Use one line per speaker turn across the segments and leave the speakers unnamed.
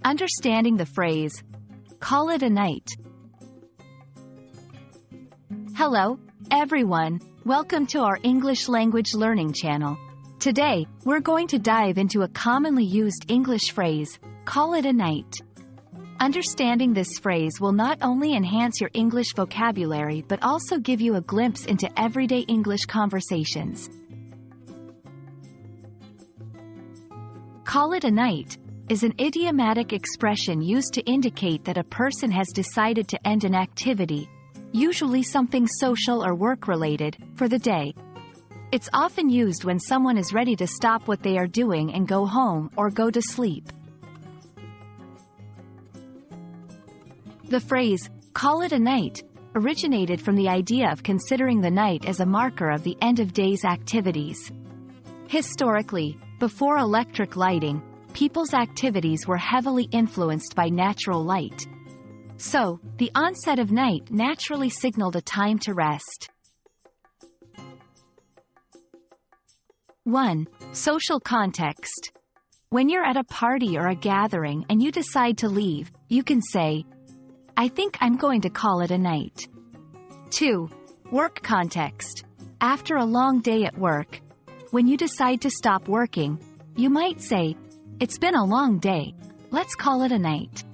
Understanding the phrase, call it a night. Hello, everyone. Welcome to our English language learning channel. Today, we're going to dive into a commonly used English phrase, call it a night. Understanding this phrase will not only enhance your English vocabulary but also give you a glimpse into everyday English conversations. Call it a night is an idiomatic expression used to indicate that a person has decided to end an activity, usually something social or work-related, for the day. It's often used when someone is ready to stop what they are doing and go home or go to sleep. The phrase, call it a night, originated from the idea of considering the night as a marker of the end of day's activities. Historically, before electric lighting, people's activities were heavily influenced by natural light. So, the onset of night naturally signaled a time to rest. 1. Social context. When you're at a party or a gathering and you decide to leave, you can say, I think I'm going to call it a night. 2. Work context. After a long day at work, when you decide to stop working, you might say, it's been a long day, let's call it a night.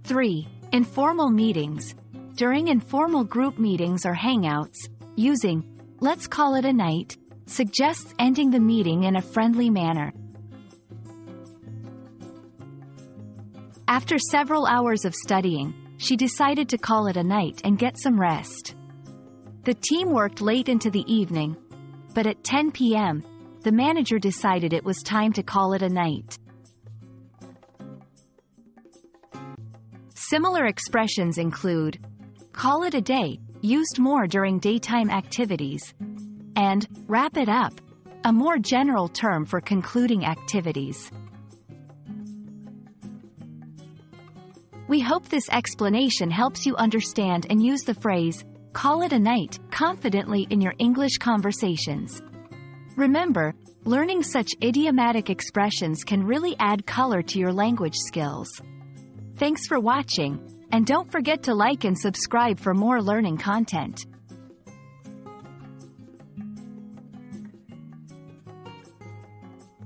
3. Informal meetings. During informal group meetings or hangouts, using, let's call it a night, suggests ending the meeting in a friendly manner. After several hours of studying, she decided to call it a night and get some rest. The team worked late into the evening, but at 10 p.m., the manager decided it was time to call it a night. Similar expressions include, call it a day, used more during daytime activities, and wrap it up, a more general term for concluding activities. We hope this explanation helps you understand and use the phrase, call it a night, confidently in your English conversations. Remember, learning such idiomatic expressions can really add color to your language skills. Thanks for watching, and don't forget to like and subscribe for more learning content.